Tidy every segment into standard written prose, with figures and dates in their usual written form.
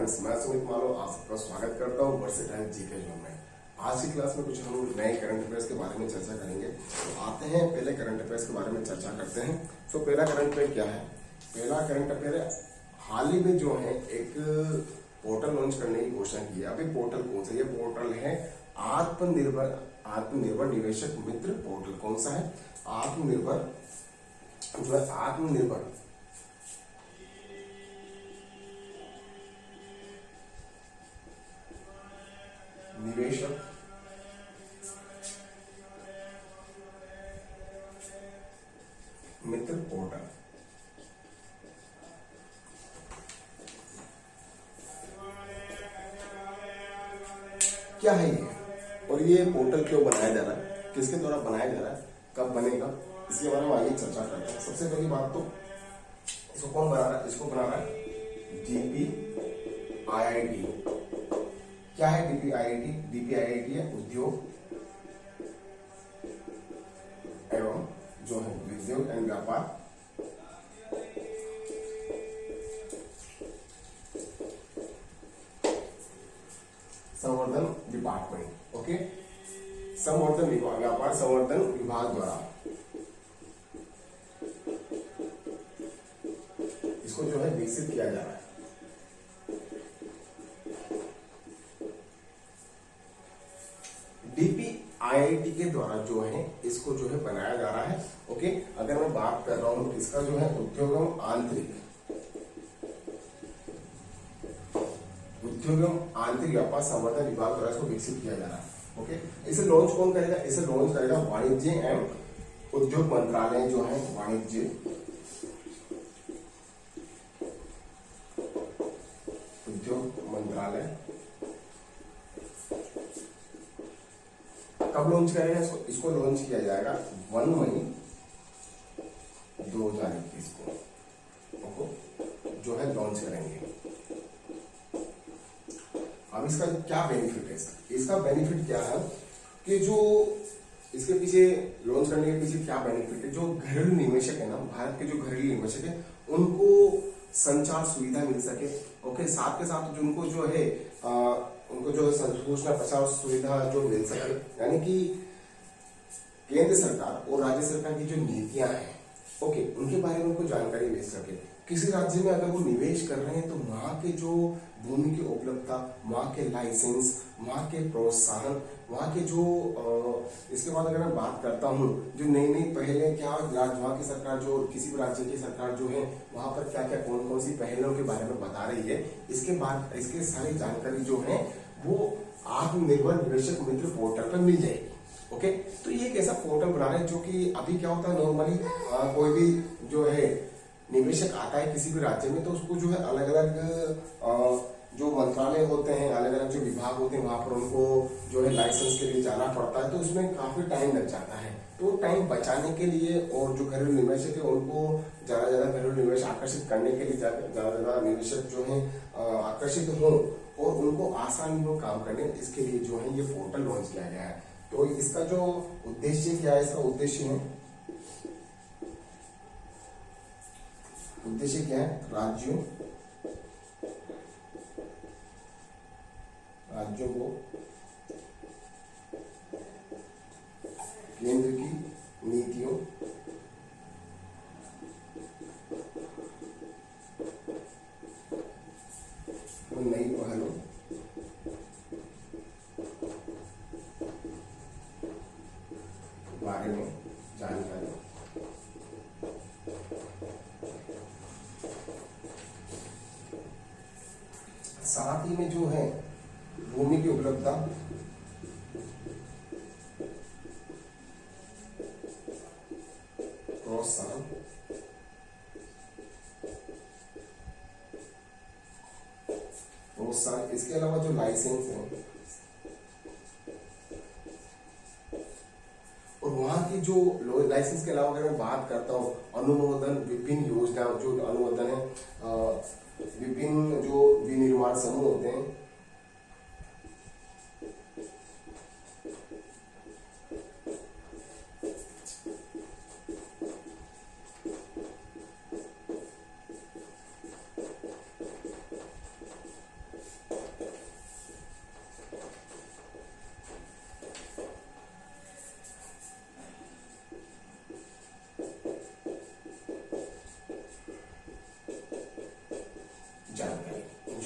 Friends, मैं सुमित मालो आप सबका स्वागत करता हूँ वर्सेटाइल जीके जोन में। आज की क्लास में कुछ हम लोग नए करंट अफेयर्स के बारे में चर्चा करेंगे। तो आते हैं पहले करंट अफेयर्स के बारे में चर्चा करते हैं। तो पहला करंट अफेयर क्या है? पहला करंट अफेयर हाल ही में जो है एक पोर्टल लॉन्च करने की घोषणा की है। अभी पोर्टल कौन सा? ये पोर्टल है आत्मनिर्भर निवेशक मित्र पोर्टल। कौन सा है? आत्मनिर्भर निवेशक मित्र पोर्टल। क्या है ये और ये पोर्टल क्यों बनाया जा रहा है, किसके द्वारा बनाया जा रहा है, कब बनेगा, इसके बारे में आइए चर्चा करते हैं। सबसे पहली बात तो इसको कौन बना रहा है? इसको बना रहा है DPIIT। क्या है DPIIT? DPIIT है उद्योग एवं जो है उद्योग एवं व्यापार संवर्धन डिपार्टमेंट। ओके, संवर्धन विभाग, व्यापार संवर्धन विभाग द्वारा इसको जो है विकसित किया जा रहा है। DPIIT के द्वारा जो है इसको जो है बनाया जा रहा है। ओके, अगर मैं बात कर रहा हूं इसका जो है उद्योग एवं आंतरिक व्यापार संवर्धन विभाग द्वारा इसको विकसित किया जा रहा है। ओके, इसे लॉन्च कौन करेगा? इसे लॉन्च करेगा वाणिज्य एवं उद्योग मंत्रालय जो है वाणिज्य उद्योग मंत्रालय। कब लॉन्च करेगा इसको? इसको लॉन्च किया जाएगा 1 मई 2021 को जो है लॉन्च करेंगे। अब इसका क्या बेनिफिट है? इसका बेनिफिट क्या है कि जो इसके पीछे लॉन्च करने के पीछे क्या बेनिफिट है? जो घरेलू निवेशक है ना, भारत के जो घरेलू निवेशक है उनको संचार सुविधा मिल सके। ओके, साथ के साथ जो उनको जो है उनको जो सूचना प्रचार सुविधा जो मिल सके, यानी कि केंद्र सरकार और राज्य सरकार की जो नीतियां हैं, ओके, उनके बारे में उनको जानकारी मिल सके। किसी राज्य में अगर वो निवेश कर रहे हैं तो वहां के जो भूमि की उपलब्धता, वहां के लाइसेंस, वहां के प्रोत्साहन, वहां के जो इसके बाद अगर मैं बात करता हूँ जो नई नई पहलें, क्या वहां की सरकार जो किसी भी राज्य की सरकार जो है वहां पर क्या क्या कौन कौन सी पहलों के बारे में बता रही है, इसके बाद इसके सारी जानकारी जो है वो आत्मनिर्भर निवेशक मित्र पोर्टल पर मिल जाएगी। ओके, तो ये एक ऐसा पोर्टल बना रहे हैं जो कि अभी क्या होता है नॉर्मली कोई भी जो है निवेशक आता है किसी भी राज्य में तो उसको जो है अलग अलग जो मंत्रालय होते हैं, अलग अलग जो विभाग होते हैं, वहां पर उनको जो है लाइसेंस के लिए जाना पड़ता है, तो उसमें काफी टाइम लग जाता है। तो टाइम बचाने के लिए और जो घरेलू निवेशक है उनको ज्यादा घरेलू निवेश आकर्षित करने के लिए ज्यादा निवेशक जो है आकर्षित हो और उनको आसानी हो काम करने, इसके लिए जो है ये पोर्टल लॉन्च किया गया है। तो इसका जो उद्देश्य क्या है? इसका उद्देश्य क्या है? राज्यों को केंद्र की नीतियों और नई पहलों बारे में जानकारी साथ ही में जो है भूमि की उपलब्धता, प्रोत्साहन, इसके अलावा जो लाइसेंस है और वहां की जो लाइसेंस के अलावा अगर मैं बात करता हूँ अनुमोदन, विभिन्न योजना जो अनुमोदन है, विभिन्न जो विनिर्माण समूह होते हैं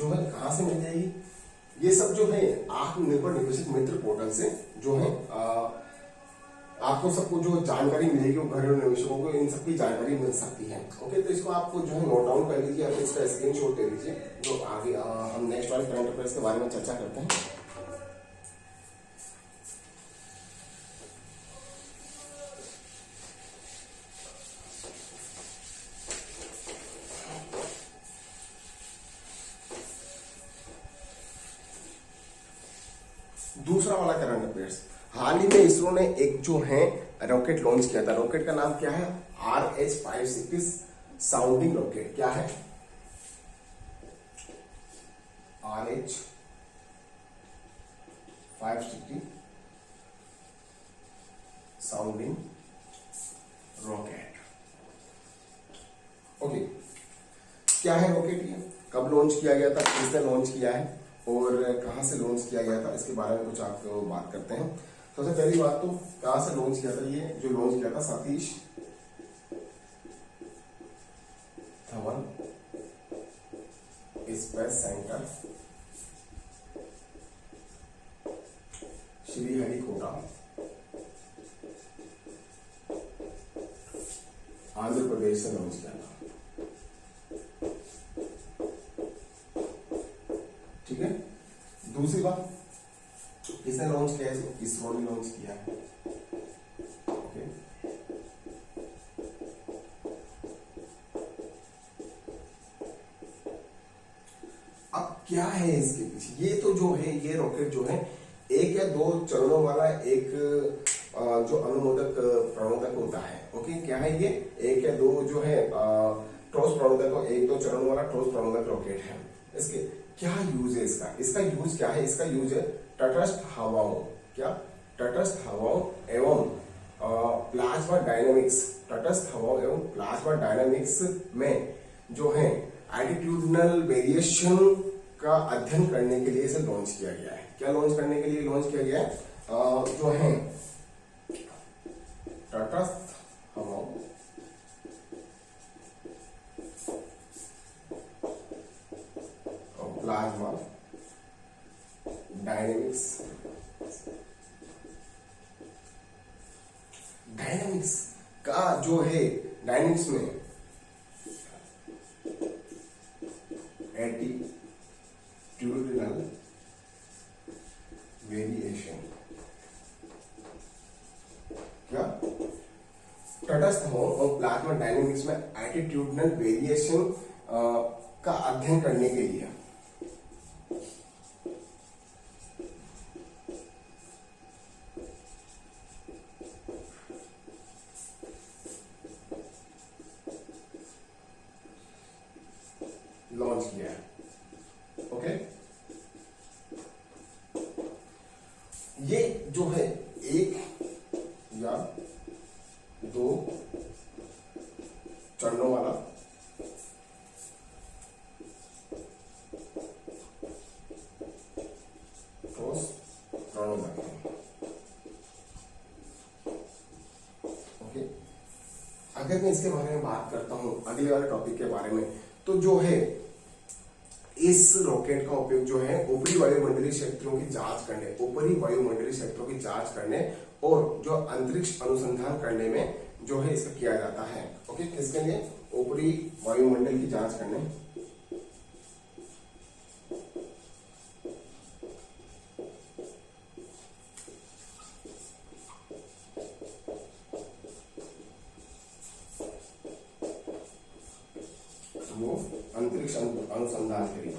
जो है कहां से मिल जाएगी? ये सब जो है आत्मनिर्भर निवेशक मित्र पोर्टल से जो है आपको सबको जो जानकारी मिलेगी वो घरेलू निवेशकों को इन सबकी जानकारी मिल सकती है। ओके, तो इसको आपको जो है नोट डाउन कर लीजिए, इसका स्क्रीनशॉट ले लीजिए। जो आगे हम नेक्स्ट वाले करंट अफेयर्स के बारे में चर्चा करते हैं। दूसरा वाला करंट अफेयर्स, हाल ही में इसरो ने एक जो है रॉकेट लॉन्च किया था। रॉकेट का नाम क्या है? RH-560 sounding rocket. क्या है? RH-560 sounding rocket. ओके, क्या है रॉकेट? ये कब लॉन्च किया गया था, किसने लॉन्च किया है और कहां से लॉन्च किया गया था, इसके बारे में कुछ आपको बात करते हैं। सबसे पहली बात तो कहां से लॉन्च किया था? ये जो लॉन्च किया था सतीश धवन स्पेस सेंटर श्रीहरिकोटा आंध्र प्रदेश से लॉन्च किया था। ठीक है, दूसरी बात, किसने लॉन्च किया है? इसरो ने लॉन्च किया है। ओके, अब क्या है इसके पीछे? ये तो जो है ये रॉकेट जो है एक या दो चरणों वाला एक जो अनुमोदक प्रणोदक होता है। ओके, क्या है ये? एक या दो जो है ठोस प्रणोदक, एक दो चरणों वाला ठोस प्रणोदक रॉकेट है। इसके क्या यूज है? इसका यूज क्या है? इसका यूज है तटस्थ हवाओं, क्या? तटस्थ हवाओं एवं प्लाज्मा डायनामिक्स, तटस्थ हवाओं एवं प्लाज्मा डायनामिक्स में जो है एटीट्यूडनल वेरिएशन का अध्ययन करने के लिए इसे लॉन्च किया गया है। क्या लॉन्च करने के लिए लॉन्च किया गया है? जो है तटस्थ हवाओं और प्लाज्मा डायनामिक्स का जो है डायनामिक्स में एटीट्यूडनल वेरिएशन, क्या? तटस्थ हो और प्लाज्मा डायनामिक्स में एटीट्यूडनल वेरिएशन का अध्ययन करने के लिए लॉन्च किया है। ओके, ये जो है एक या दो चरणों वाला ठोस प्रणोदक है। ओके, अगर मैं इसके बारे में बात करता हूं अगले वाले टॉपिक के बारे में, तो जो है इस रॉकेट का उपयोग जो है ऊपरी वायुमंडलीय क्षेत्रों की जांच करने, ऊपरी वायुमंडलीय क्षेत्रों की जांच करने और जो अंतरिक्ष अनुसंधान करने में जो है इसका किया जाता है। ओके, किसके लिए? ऊपरी वायुमंडल की जांच करने वो अंतरिक्ष अनुसंधान के लिए।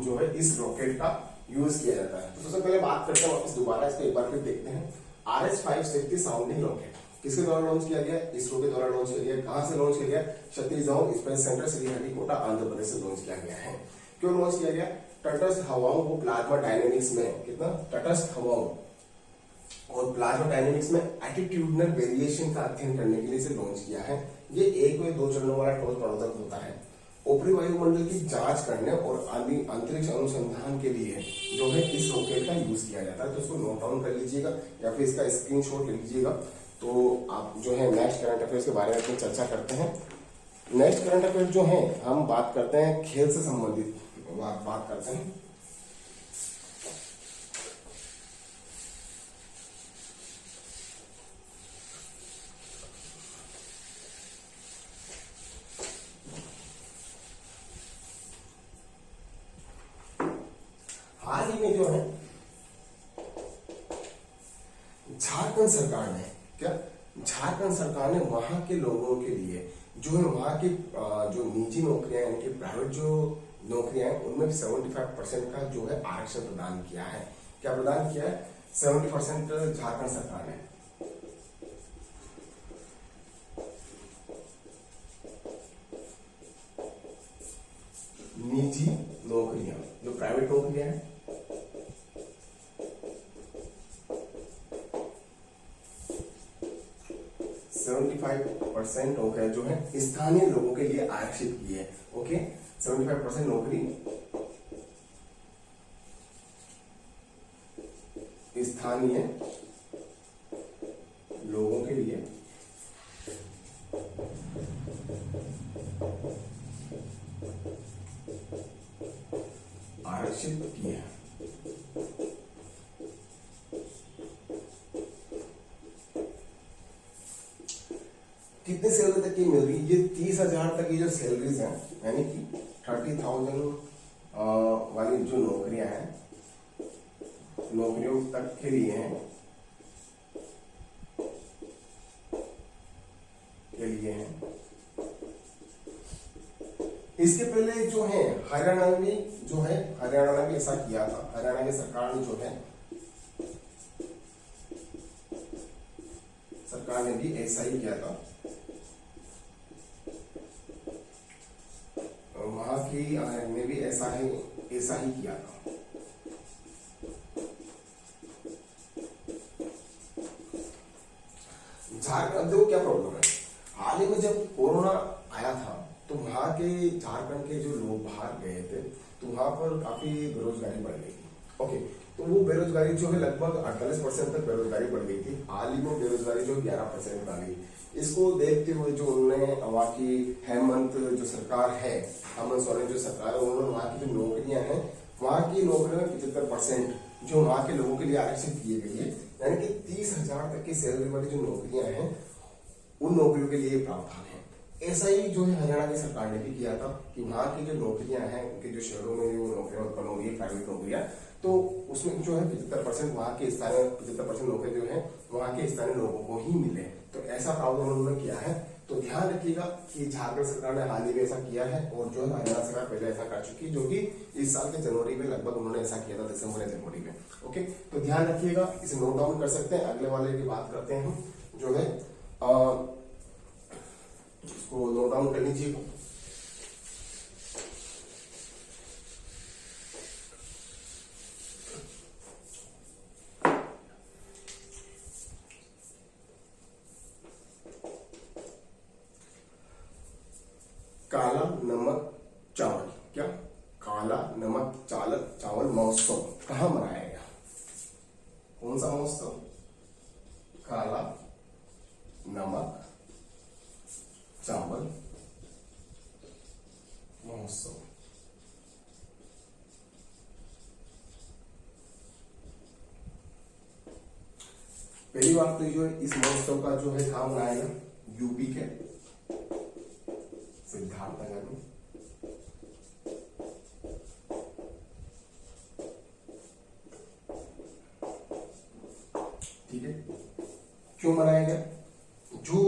जो है इस रॉकेट का यूज किया जाता है। तो सबसे पहले बात करते हैं वापस दोबारा इसको एक बार फिर देखते हैं। RH-560 साउंडिंग रॉकेट किसके द्वारा लॉन्च किया गया? इसरो के द्वारा लॉन्च किया गया। कहां से लॉन्च किया गया? सतीश धवन स्पेस सेंटर श्रीहरिकोटा आंध्र प्रदेश से लॉन्च किया गया है। क्यों लॉन्च किया गया? तटस्थ हवाओं को प्लाज्मा डायनेमिक्स में, कितना? तटस्थ हवाओं और प्लाज्मा डायनेमिक्स में एटीट्यूडनल वेरिएशन का अध्ययन करने के लिए इसे लॉन्च किया है। ये एक या दो चरणों वाला ठोस प्रणोदक होता है। ऊपरी वायुमंडल की जांच करने और अंतरिक्ष अनुसंधान के लिए जो है इस रॉकेट का यूज किया जाता है। तो इसको नोट डाउन कर लीजिएगा या फिर इसका स्क्रीनशॉट ले लीजिएगा। तो आप जो है नेक्स्ट करंट अफेयर्स के बारे में अपनी चर्चा करते हैं। नेक्स्ट करंट अफेयर जो है हम बात करते हैं खेल से संबंधित बात करते हैं। हाल ही में जो है झारखंड सरकार ने वहां के लोगों के लिए जो है वहां की जो निजी नौकरियां यानी कि प्राइवेट जो नौकरियां हैं उनमें 75% का जो है आरक्षण प्रदान किया है। क्या प्रदान किया है? 70% झारखंड सरकार ने। निजी नौकरियां जो प्राइवेट नौकरियां हैं 75% नौकरियां जो है स्थानीय लोगों के लिए आरक्षित की है। ओके, 75% नौकरी स्थानीय लोगों के लिए आरक्षित की है। कितने सैलरी तक की मिल रही है? ये 30,000 तक की जो सैलरीज हैं यानी कि 30,000 वाली जो नौकरियां हैं नौकरियों तक के लिए हैं इसके पहले जो है हरियाणा ने भी ऐसा किया था। हरियाणा की सरकार ने भी ऐसा ही किया था। वहां की ने भी ऐसा ही किया था। झारखंड देखो क्या प्रॉब्लम है। हाल ही में जब कोरोना आया था तो वहां के झारखंड के जो लोग बाहर गए थे तो वहां पर काफी बेरोजगारी बढ़ गई थी। ओके, तो वो बेरोजगारी जो है लगभग 48% तक बेरोजगारी बढ़ गई थी। हाल ही में बेरोजगारी जो 11% आ गई। इसको देखते हुए जो उन्होंने वहां की हेमंत जो सरकार है, हेमंत सोरेन जो सरकार है, उन्होंने वहां की जो नौकरियां हैं वहां की नौकरियों में 75% जो वहां के लोगों के लिए आरक्षित किए गई है, यानी कि 30,000 तक की सैलरी वाली जो नौकरियां हैं उन नौकरियों के लिए प्रावधान है। ऐसा ही जो है हरियाणा की सरकार ने भी किया था कि वहां की जो नौकरियां हैं उनके जो शहरों में जो नौकरियां उत्पन्न हो रही है प्राइवेट नौकरियां, तो उसमें जो है 75% वहां के स्थानीय 75% नौकरी जो है वहां के स्थानीय लोगों को ही मिले। तो ऐसा प्रावधान उन्होंने किया है। तो ध्यान रखिएगा कि झारखंड सरकार ने हाल ही में ऐसा किया है और जो है हरियाणा सरकार पहले ऐसा कर चुकी है, जो कि इस साल के जनवरी में लगभग उन्होंने ऐसा किया था, दिसंबर या जनवरी में। ओके, तो ध्यान रखिएगा, इसे नोट डाउन कर सकते हैं। अगले वाले की बात करते हैं हम, जो है इसको नोट डाउन कर लीजिएगा। काला नमक चावल, क्या काला नमक चावल महोत्सव कहां मनाया गया? कौन सा महोत्सव? काला नमक चावल महोत्सव। पहली बात तो जो है इस महोत्सव का जो है कहां मनाया गया? यूपी के सिद्धार्थनगर में। ठीक है, क्यों मनाया गया? जो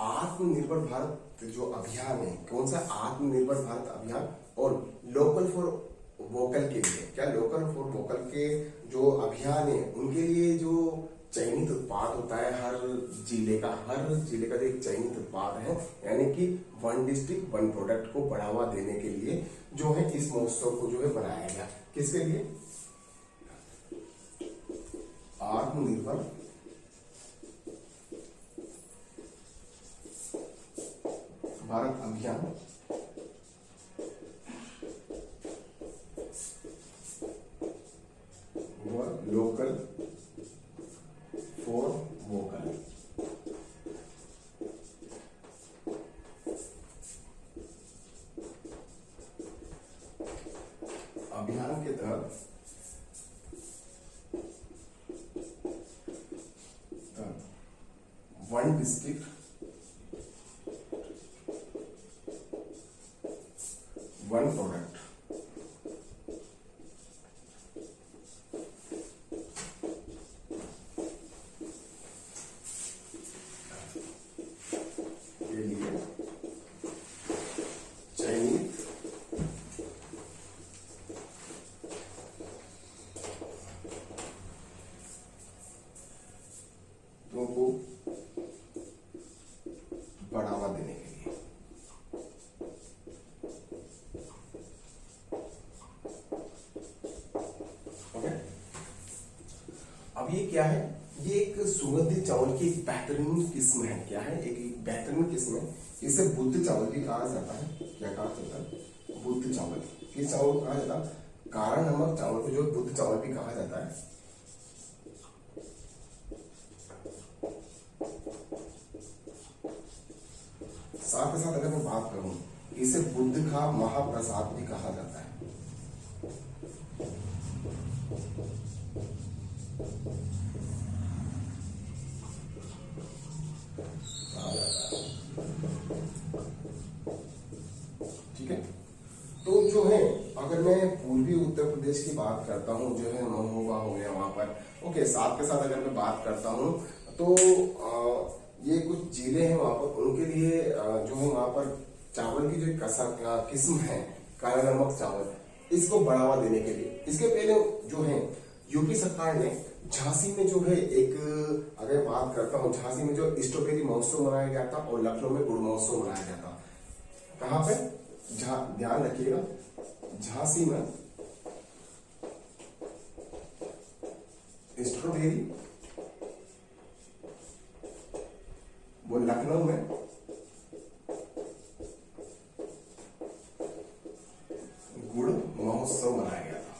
आत्मनिर्भर भारत जो अभियान है, कौन सा? आत्मनिर्भर भारत अभियान और लोकल फॉर वोकल के लिए, क्या लोकल फॉर वोकल के जो अभियान है उनके लिए जो चयनित उत्पाद होता है हर जिले का जो एक चयनित उत्पाद है, यानी कि 1 डिस्ट्रिक्ट 1 प्रोडक्ट को बढ़ावा देने के लिए जो है इस महोत्सव को जो है बनाया गया। किसके लिए? आत्मनिर्भर भारत अभियान अभियान के तहत वन डिस्ट्रिक्ट वन प्रोडक्ट के लिए चयनित को बढ़ावा देने के लिए ओके। अब ये क्या है, ये एक सुगंधित चावल की एक बेहतरीन किस्म है। क्या है, एक बेहतरीन किस्म है। इसे बुद्ध चावल भी कहा जाता है। क्या कहा जाता है, बुद्ध चावल। किस चावल को कहा जाता है, काला नमक चावल को जो बुद्ध चावल भी कहा जाता है। साथ ही साथ अगर मैं बात करूं, इसे बुद्ध का महाप्रसाद भी कहा जाता है। ठीक है, तो जो है अगर मैं पूर्वी उत्तर प्रदेश की बात करता हूं, जो है महोबा हो गया वहां पर, ओके। साथ के साथ अगर मैं बात करता हूं तो ये कुछ जिले हैं वहां पर, उनके लिए जो है वहां पर चावल की जो किस्म है काला नमक चावल, इसको बढ़ावा देने के लिए इसके पहले जो है यूपी सरकार ने झांसी में जो है एक, अगर बात करता हूँ, झांसी में जो स्ट्रॉबेरी महोत्सव मनाया गया था और लखनऊ में गुड़ महोत्सव मनाया गया था। कहां पे, ध्यान रखिएगा, झांसी में स्ट्रॉबेरी, वो लखनऊ में गुड़ महोत्सव मनाया गया था।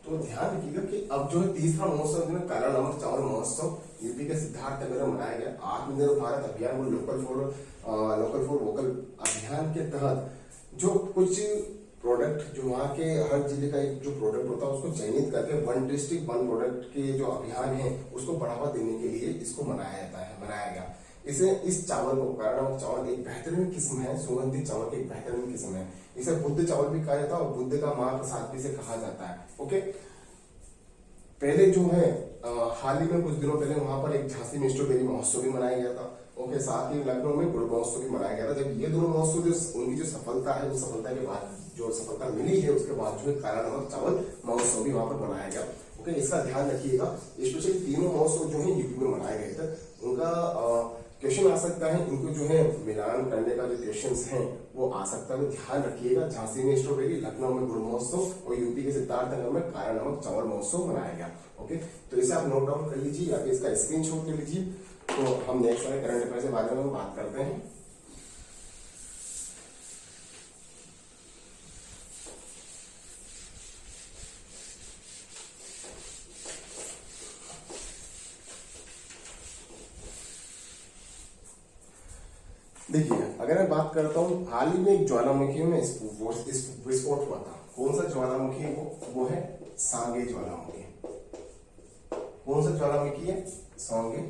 तो ध्यान रखिएगा कि अब जो है तीसरा महोत्सव जो है काला नमक चावल महोत्सव यूपी के सिद्धार्थनगर में मनाया गया। आत्मनिर्भर भारत अभियान, वो लोकल फॉर वोकल अभियान के तहत जो कुछ प्रोडक्ट, जो वहाँ के हर जिले का एक जो प्रोडक्ट होता है उसको चयनित करके वन डिस्ट्रिक्ट वन प्रोडक्ट के जो अभियान है उसको बढ़ावा देने के लिए इसको मनाया गया। इसे, इस चावल को, काला नमक चावल एक बेहतरीन किस्म है, सुगंधित चावल की एक बेहतरीन किस्म है। इसे बुद्ध चावल भी कहा जाता है और बुद्ध का महाप्रसाद भी इसे कहा जाता है। ओके, पहले जो है हाल ही में कुछ दिनों पहले वहां पर एक झांसी में स्ट्रॉबेरी महोत्सव भी मनाया गया था। ओके, साथ ही लखनऊ में गुड़ महोत्सव भी मनाया गया था। जब ये दोनों महोत्सव उनकी जो सफलता है, उस सफलता के बाद जो सफलता मिली है, उसके बाद जो है काला नमक चावल महोत्सव भी वहां पर मनाया गया। ओके, इसका ध्यान रखिएगा। स्पेशली तीनों महोत्सव जो है यूपी में मनाए गए थे। उनका क्वेश्चन आ सकता है, इनको जो है मिलान करने का जो क्वेश्चन है वो आ सकता है। ध्यान रखिएगा, झांसी में स्ट्रॉबेरी, लखनऊ में गुड़ महोत्सव और यूपी के सिद्धार्थनगर में काला नमक चावल महोत्सव मनाया गया। ओके, तो इसे आप नोट डाउन कर लीजिए या फिर इसका स्क्रीनशॉट ले लीजिए। तो हम नेक्स्ट वाले करंट अफेयर के बारे में बात करते हैं। देखिए, अगर मैं बात करता हूँ, हाल ही में एक ज्वालामुखी में विस्फोट हुआ था। कौन सा ज्वालामुखी है वो है सांगे ज्वालामुखी। कौन सा ज्वालामुखी है, सांगे।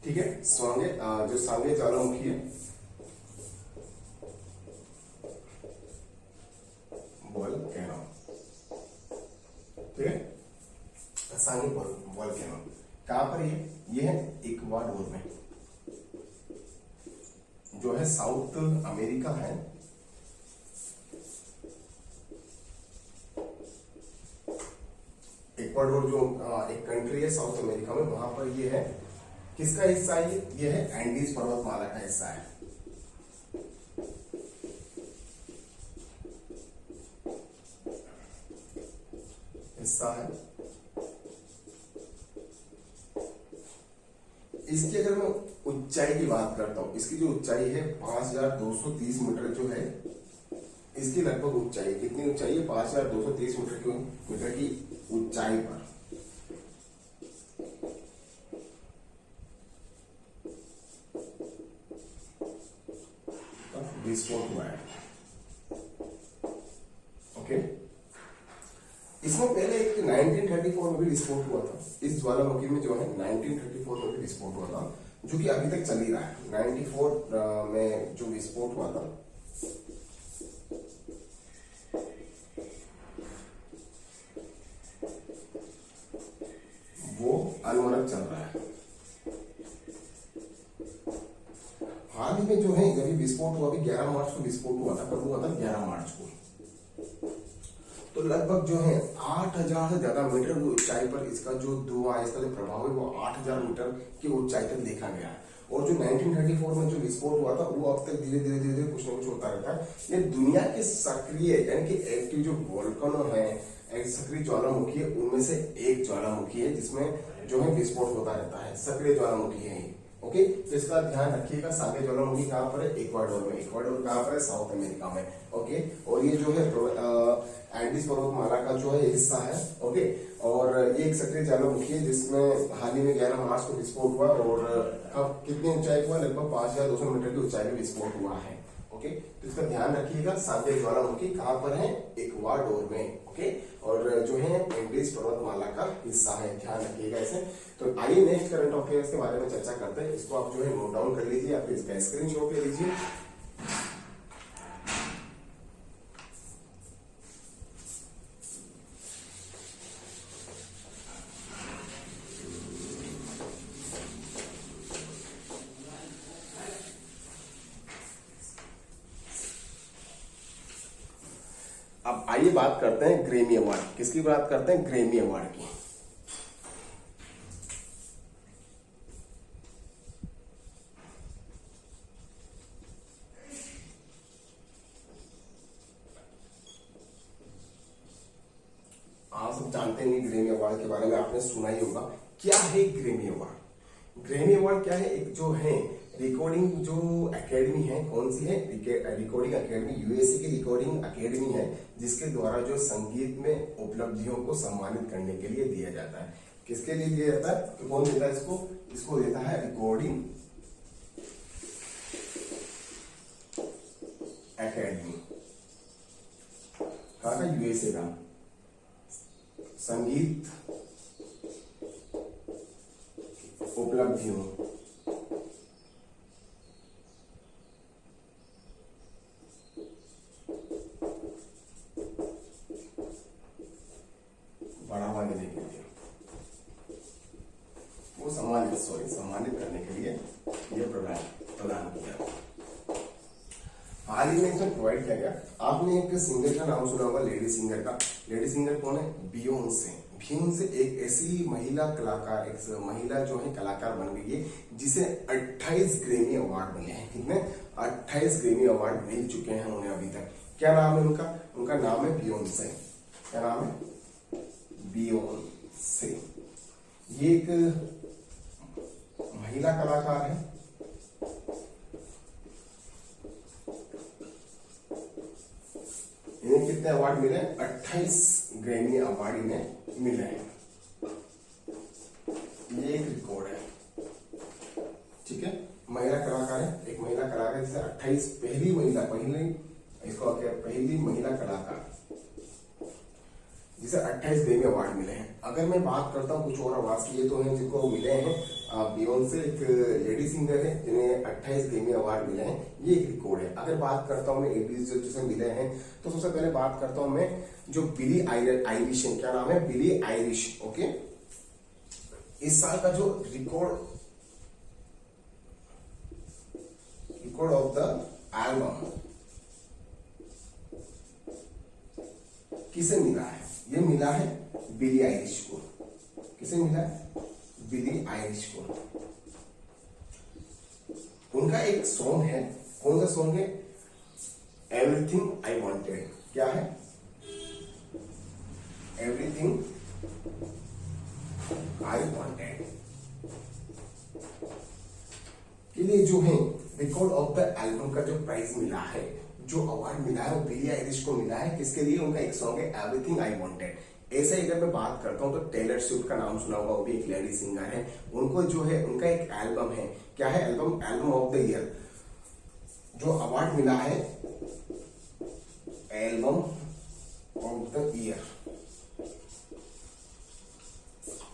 ठीक है, सांगे, जो सांगे ज्वालामुखी है वोल्केनो। ठीक है, सांगे वोल्केनो कहां पर ये है इक्वाडोर में, जो है साउथ अमेरिका है। इक्वाडोर जो एक कंट्री है साउथ अमेरिका में, वहां पर ये है। किसका हिस्सा है ये है एंडीज पर्वतमाला का हिस्सा है। हिस्सा है। इसकी अगर मैं ऊंचाई की बात करता हूं, इसकी जो ऊंचाई है 5230 मीटर जो है, इसकी लगभग ऊंचाई कितनी ऊंचाई है, 5230 मीटर की ऊंचाई पर विस्फोट हुआ है। ओके, इसमें पहले एक 1934 में भी विस्फोट हुआ था। इस ज्वालामुखी में जो है 1934 में भी विस्फोट हुआ था, जो कि अभी तक चल ही रहा है। 94 में जो विस्फोट हुआ था, वो अनवरत चल रहा है। हाल ही में जो है जब विस्फोट हुआ, अभी 11 मार्च को विस्फोट हुआ था। कब हुआ था? 11 मार्च को। तो लगभग जो है 8000 से ज्यादा मीटर की ऊंचाई पर इसका जो धुआं, इसका जो प्रभाव है, वो 8000 मीटर की ऊंचाई तक देखा गया है। और जो 1934 में जो विस्फोट हुआ था, वो अब तक धीरे धीरे धीरे कुछ न कुछ होता रहता है। ये दुनिया के सक्रिय यानी कि एक्टिव जो वोल्केनो है, सक्रिय ज्वालामुखी है, उनमें से एक ज्वालामुखी है जिसमें जो है विस्फोट होता रहता है। सक्रिय ज्वालामुखी है। ओके, तो इसका ध्यान रखिएगा। सागे ज्वालामुखी कहाँ पर है? इक्वाडोर में। इक्वाडोर कहाँ पर है? साउथ अमेरिका में। ओके, और ये जो है एंडीज पर्वतमाला का जो है हिस्सा है। ओके, और ये एक सक्रिय ज्वालामुखी है जिसमें हाल ही में 11 मार्च को विस्फोट हुआ। और अब कितनी ऊंचाई हुआ? लगभग 5200 मीटर की ऊंचाई में विस्फोट हुआ है। ओके, तो इसका ध्यान रखिएगा। सागे ज्वालामुखी कहाँ पर है? इक्वाडोर में। ओके, और जो है एंडीज पर्वतमाला का हिस्सा है, ध्यान रखिएगा इसे। तो आइए नेक्स्ट करंट अफेयर्स के बारे में चर्चा करते हैं। इसको आप जो है नोट डाउन कर लीजिए या फिर इसका स्क्रीनशॉट ले लीजिए। अब आइए बात करते हैं ग्रैमी अवार्ड। किसकी बात करते हैं? ग्रैमी अवार्ड की। आप सब जानते हैं ग्रैमी अवार्ड के बारे में, आपने सुना ही होगा। क्या है ग्रैमी अवार्ड? ग्रैमी अवार्ड क्या है? एक जो है रिकॉर्डिंग जो एकेडमी है, कौन सी है? रिकॉर्डिंग एकेडमी, यूएसए की रिकॉर्डिंग एकेडमी है, जिसके द्वारा जो संगीत में उपलब्धियों को सम्मानित करने के लिए दिया जाता है। किसके लिए दिया जाता है? तो कौन देता है इसको? इसको देता है रिकॉर्डिंग एकेडमी। कहा था? यूएसए का। संगीत उपलब्धियों बढ़ावा देने के लिए, वो सम्मानित करने के लिए ये प्रदान किया। हाल ही में इसमें प्रोवाइड किया गया। आपने एक सिंगर का नाम सुना होगा, लेडी सिंगर का। लेडी सिंगर कौन है? बियोंसे। बियोंसे एक ऐसी महिला कलाकार, एक महिला जो है कलाकार बन गई है जिसे 28 ग्रैमी अवार्ड मिले हैं। कितने? 28 ग्रैमी अवार्ड मिल चुके हैं उन्हें अभी तक। क्या नाम है उनका? उनका नाम है बियोंसे। क्या नाम है? बियोंसे। ये एक महिला कलाकार है। इन्हें कितने अवार्ड मिले? 28 ग्रैमी अवार्ड इन्हें मिले हैं। ये एक रिकॉर्ड है। ठीक है, महिला कलाकार है, एक महिला कलाकार जिसे 28 पहली महिला कलाकार जिसे 28 ग्रैमी अवार्ड मिले हैं। अगर मैं बात करता हूँ कुछ और अवार्ड की, ये तो हैं जिनको मिले हैं। बियोंसे एक लेडी सिंगर है जिन्हें 28 ग्रैमी अवार्ड मिले हैं। ये एक रिकॉर्ड है। अगर बात करता हूँ मैं एबीज जिसे मिले हैं, तो सबसे पहले बात करता हूँ मैं जो बिली आयरिश है। क्या नाम है? बिली आयरिश। ओके, इस साल का जो रिकॉर्ड ऑफ द एल्बम किसे मिला है? ये मिला है बिली आयरिश को। किसे मिला है? बिली आयरिश को। उनका एक सॉन्ग है। कौन सा सॉन्ग है? Everything I wanted. क्या है? एवरीथिंग आई वॉन्टेड के लिए जो है रिकॉर्ड ऑफ द एल्बम का जो प्राइज मिला है, जो अवार्ड मिला है, वो बिली आयरिश को मिला है। किसके लिए? उनका एक सॉन्ग है एवरीथिंग आई वॉन्टेड। ऐसे ही अगर मैं बात करता हूं तो टेलर स्विफ्ट का नाम सुना होगा, वो भी एक लेडी सिंगर है। उनको जो है उनका एक एल्बम है। क्या है album? Album of the year. जो अवार्ड मिला है एल्बम ऑफ द ईयर,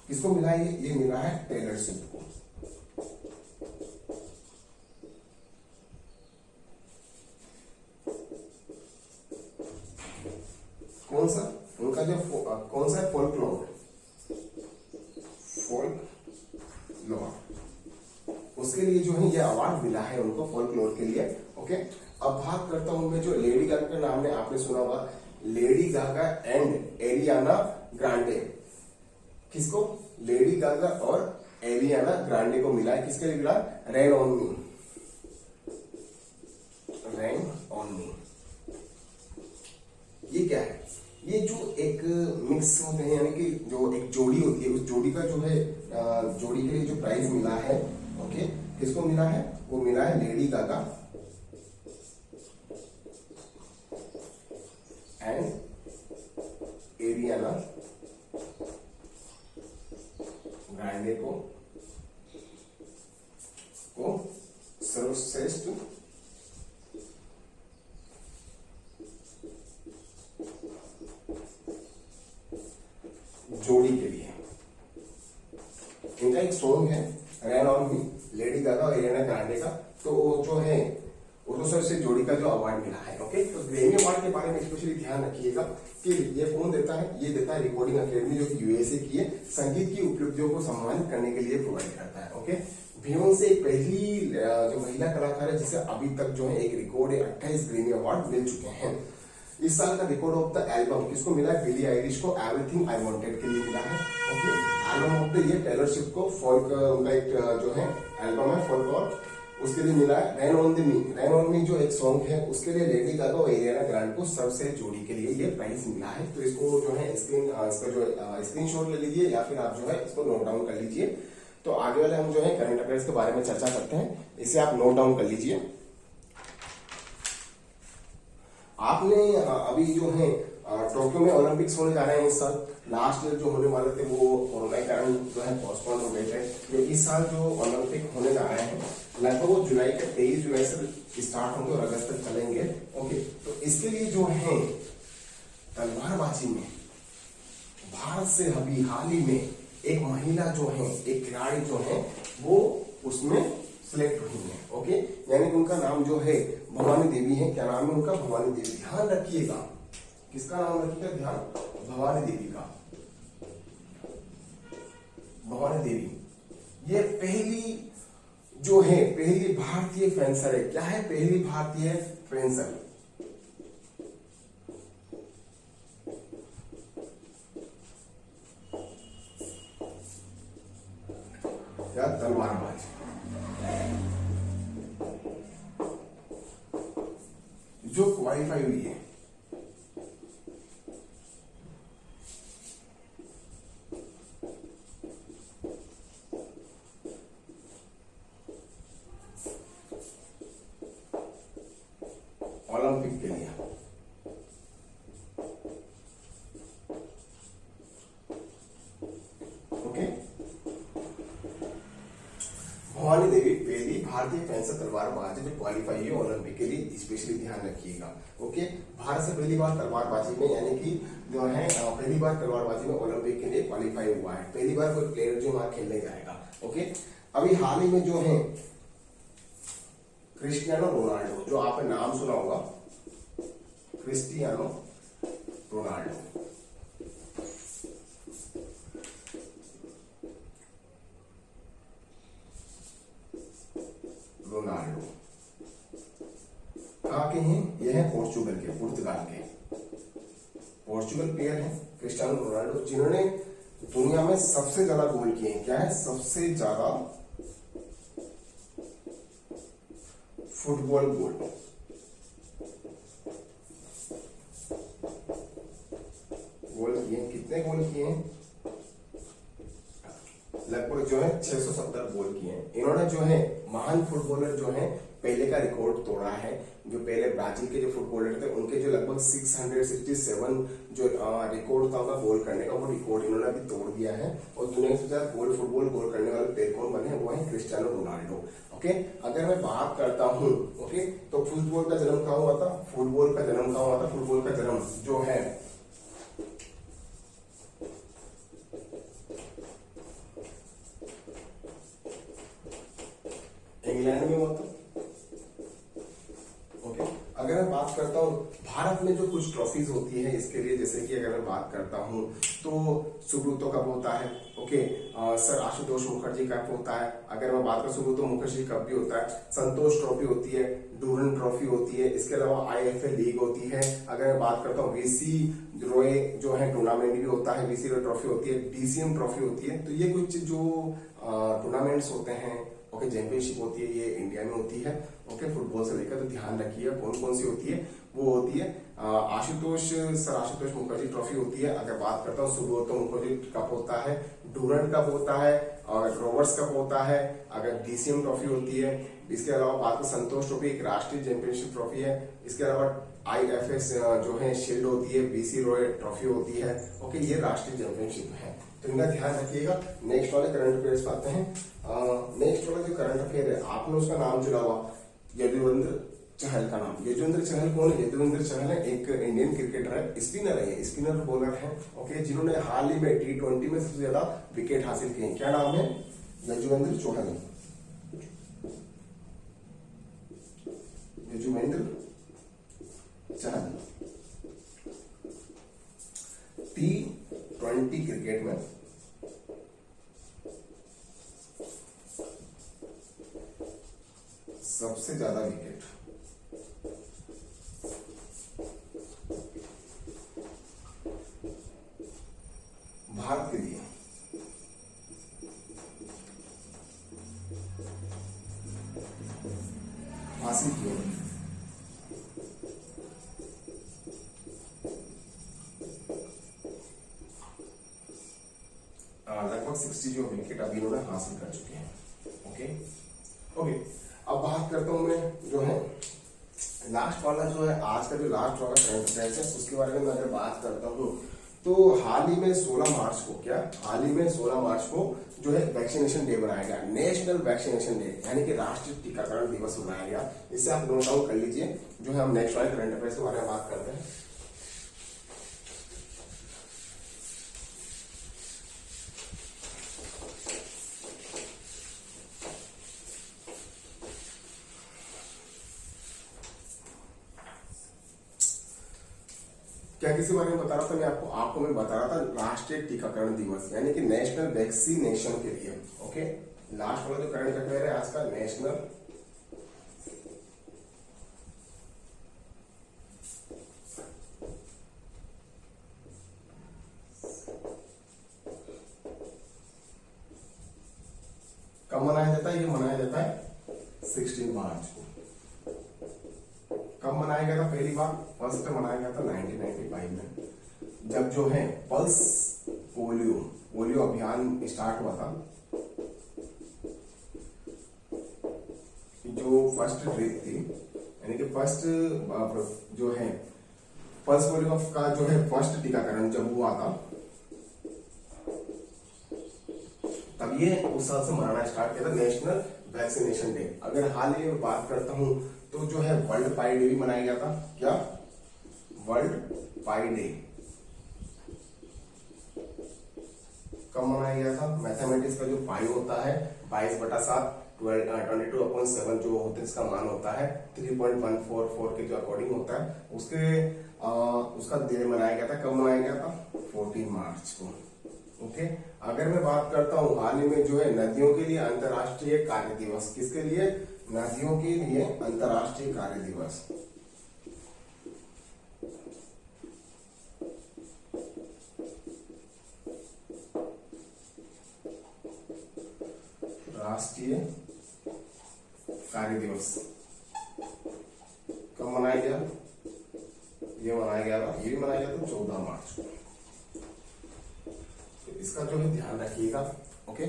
किसको मिला है? ये मिला है टेलर स्विफ्ट को। कौन सा? उनका जो कौन सा है? फोल्कलोर, उसके लिए जो है ये अवार्ड मिला है उनको, फोल्कलोर के लिए। ओके, अब बात करता हूं मैं जो लेडी गागा का नाम है आपने सुना होगा, Lady Gaga and Ariana Grande. किसको? लेडी गागा और एरियाना ग्रांडे को मिला है। किसके लिए मिला? Rain on me, rain on me. ये क्या है? ये जो एक मिक्स होते हैं, यानी कि जो एक जोड़ी होती है, उस जोड़ी का जो है जोड़ी के लिए जो प्राइज मिला है, ओके, किसको मिला है? वो मिला है Lady Gaga and Ariana Grande को सर्वश्रेष्ठ जोड़ी के लिए। इनका एक सॉन्ग है rain on me, Lady Gaga और एरियाना ग्रांडे का। तो वो जो है वो तो सबसे जोड़ी का जो अवार्ड मिला है। ओके, तो ग्रैमी अवार्ड के बारे में स्पेशली ध्यान रखिएगा कि ये कौन देता है? ये देता है रिकॉर्डिंग अकेडमी, जो कि यूएसए की है, संगीत की उपलब्धियों को सम्मानित करने के लिए प्रोवाइड करता है। ओके, बियोंसे एक पहली जो महिला कलाकार है जिसे अभी तक जो है एक रिकॉर्ड 28 ग्रैमी अवार्ड मिल चुके हैं। इस साल का रिकॉर्ड ऑफ द एल्बम किसको मिला है? बिली आइलिश को एवरीथिंग आई वांटेड के लिए मिला है। Okay, album of the year Taylor Swift को फोल्क, उनका एक जो है एल्बम है फोल्कलोर, उसके लिए मिला है। Rain on the me, rain on me जो एक सॉन्ग है उसके लिए लेडी गागा और एरियाना ग्रांडे को सर्वश्रेष्ठ जोड़ी के लिए ये प्राइज मिला है। तो इसको जो है इसका जो स्क्रीनशॉट ले लीजिए या फिर आप जो है इसको नोट डाउन कर लीजिए। तो आगे वाले हम जो है करंट अफेयर्स के बारे में चर्चा करते हैं, इसे आप नोट डाउन कर लीजिए। आपने अभी जो है टोक्यो में ओलंपिक्स होने जा रहे हैं इस साल। लास्ट ईयर जो होने वाले थे वो कोरोना के कारण जो है पोस्टपोन हो गए थे। तो इस साल जो ओलंपिक होने जा रहे हैं लगभग वो जुलाई के 23 जुलाई से स्टार्ट होंगे और अगस्त तक चलेंगे। ओके, तो इसके लिए जो है तलवारबाजी में भारत से अभी हाल ही में एक महिला जो है, एक खिलाड़ी जो है वो उसमें सिलेक्ट हुई है। ओके, यानी कि उनका नाम जो है भवानी देवी है। क्या नाम है उनका? भवानी देवी। ध्यान रखिएगा, किसका नाम रखिएगा? ध्यान, भवानी देवी का। भवानी देवी ये पहली जो है पहली भारतीय फेंसर है। क्या है? पहली भारतीय फेंसर या तलवारबाज। जो क्वालिफाई हुई है ओलंपिक के लिए। ओके, भवानी देवी पहली भारतीय फेंसर तलवारबाज जो क्वालिफाई हुई ओलंपिक के लिए, स्पेशली ध्यान रखिएगा। ओके, भारत से पहली बार तलवारबाजी में, यानी कि जो है पहली बार तलवारबाजी में ओलंपिक के लिए क्वालिफाई हुआ है। पहली बार कोई प्लेयर जो वहां खेलने जाएगा। ओके, अभी हाल ही में जो है क्रिस्टियानो रोनाल्डो, जो आपने नाम सुना होगा, क्रिस्टियानो रोनाल्डो, कहाँ के हैं? ये है पोर्चुगल के, पुर्तगाल के पोर्चुगल प्लेयर हैं क्रिस्टियानो रोनाल्डो, जिन्होंने दुनिया में सबसे ज्यादा गोल किए हैं। क्या है? सबसे ज्यादा फुटबॉल गोल। गोल किए, कितने गोल किए हैं? लगभग जो है 670 गोल किए हैं। इन्होंने जो है महान फुटबॉलर जो है पहले का रिकॉर्ड तोड़ा है। जो पहले ब्राजील के जो फुटबॉलर थे उनके जो लगभग 667 जो रिकॉर्ड था उनका गोल करने का, वो रिकॉर्ड इन्होंने अभी तोड़ दिया है। और दुनिया के सबसे ज्यादा फुटबॉल गोल करने वाले प्लेयर कौन बने, वो है क्रिस्टियानो रोनाल्डो। ओके, अगर मैं बात करता हूँ ओके, तो फुटबॉल का जन्म कहाँ हुआ था, फुटबॉल का जन्म कहाँ हुआ था, फुटबॉल का जन्म जो है इंग्लैंड में हुआ था। ओके, अगर मैं बात करता हूँ भारत में जो कुछ ट्रॉफीज होती है इसके लिए, जैसे कि अगर मैं बात करता हूँ तो सुब्रतो कप होता है। Okay, sir Ashutosh Mukherjee cup होता है। अगर मैं बात करूँ सुब्रतो मुखर्जी कप भी होता है, संतोष ट्रॉफी होती है, डूरन ट्रॉफी होती है, इसके अलावा IFA लीग होती है। अगर मैं बात करता हूँ वीसी रॉय जो है टूर्नामेंट भी होता है, वीसी रॉय ट्रॉफी होती है, DCM ट्रॉफी होती है। तो ये कुछ जो टूर्नामेंट्स होते हैं, ओके, चैंपियनशिप होती है, ये इंडिया में होती है। ओके, फुटबॉल से लेकर, तो ध्यान रखिए कौन कौन सी होती है। वो होती है सर आशुतोष मुखर्जी ट्रॉफी होती है। अगर बात करता हूँ सुब्रतो मुखर्जी कप होता है, डूरन कप होता है, और रोवर्स कप होता है। अगर DCM ट्रॉफी होती है। इसके अलावा बात करें संतोष ट्रॉफी एक राष्ट्रीय चैंपियनशिप ट्रॉफी है। इसके अलावा IFS जो है शील्ड होती है, BC रॉय ट्रॉफी होती है। ओके, ये राष्ट्रीय चैंपियनशिप है, तो इनका ध्यान रखिएगा। नेक्स्ट वाले करंट अफेयर्स पे आते हैं। नेक्स्ट वाला जो करंट अफेयर है, आपने उसका नाम चुना हुआ यजुवेंद्र चहल का नाम। यजुवेंद्र चहल कौन है? यजुवेंद्र चहल है एक इंडियन क्रिकेटर है, स्पिनर है, स्पिनर बॉलर है। ओके, जिन्होंने हाल ही में T20 में सबसे ज्यादा विकेट हासिल किए। क्या नाम है? यजुवेंद्र चहल। यजुवेंद्र चहल T20 क्रिकेट में सबसे ज्यादा विकेट भारत के लिए हासिल किए। लगभग 60 जो विकेट अभी इन्होंने हासिल कर चुके हैं। ओके ओके, अब बात करता हूं मैं जो है लास्ट वाला जो है आज का जो लास्ट वाला करंट अफेयर्स है उसके बारे में मैं अगर बात करता हूं तो हाल ही में 16 मार्च को हाल ही में 16 मार्च को जो है वैक्सीनेशन डे मनाया गया, नेशनल वैक्सीनेशन डे, यानी कि राष्ट्रीय टीकाकरण दिवस मनाया गया। इससे आप नोट डाउन कर लीजिए। जो है हम नेक्स्ट वाले करंट अफेयर्स के बारे में बात करते हैं। क्या किसी बारे में बता रहा था मैं आपको मैं बता रहा था राष्ट्रीय टीकाकरण दिवस, यानी कि नेशनल वैक्सीनेशन के लिए। ओके, लास्ट वाला जो करंट अफेयर है आज का, नेशनल कब मनाया जाता है? ये मनाया जाता है 16 मार्च को। कब मनाया गया था? पहली बार फर्स्ट मनाया गया था 1995 में, जब जो है पल्स पोलियो अभियान स्टार्ट हुआ था। जो फर्स्ट ड्रिप थी, यानी कि फर्स्ट जो है पल्स पोलियो का जो है फर्स्ट टीकाकरण जब हुआ था, तब ये उस साल से मनाना स्टार्ट किया था नेशनल वैक्सीनेशन डे। अगर हाल ही में बात करता हूं तो जो है वर्ल्ड पाई डे भी मनाया गया था। क्या? वर्ल्ड पाई डे कब मनाया गया था? मैथमेटिक्स का जो पाई होता है 22/7 22/7 जो होते हैं इसका मान होता है 3.144 के जो अकॉर्डिंग होता है, उसका डे मनाया गया था। कब मनाया गया था? 14 मार्च को। ओके, अगर मैं बात करता हूं हाल ही में जो है नदियों के लिए अंतर्राष्ट्रीय कार्य दिवस, किसके लिए? नदियों के लिए अंतर्राष्ट्रीय कार्य दिवस। राष्ट्रीय कार्य दिवस कब मनाया गया? ये मनाया गया था, ये भी मनाया गया था 14 मार्च को। इसका जो है ध्यान रखिएगा। ओके,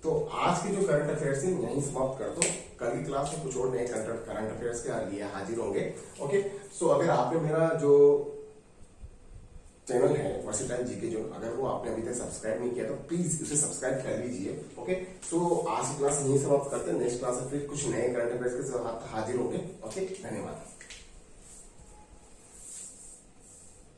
तो आज के जो करंट अफेयर्स है यहीं समाप्त कर दो। कल की क्लास में कुछ और नए करंट अफेयर्स के लिए हाजिर होंगे। ओके, सो अगर आपने मेरा जो चैनल है वर्सेटाइल जीके जो, अगर वो आपने अभी तक सब्सक्राइब नहीं किया तो प्लीज उसे सब्सक्राइब कर लीजिए। ओके, सो आज की क्लास यहीं समाप्त करते हैं। नेक्स्ट क्लास में फिर कुछ नए करंट अफेयर्स के साथ हाजिर होंगे। ओके, धन्यवाद।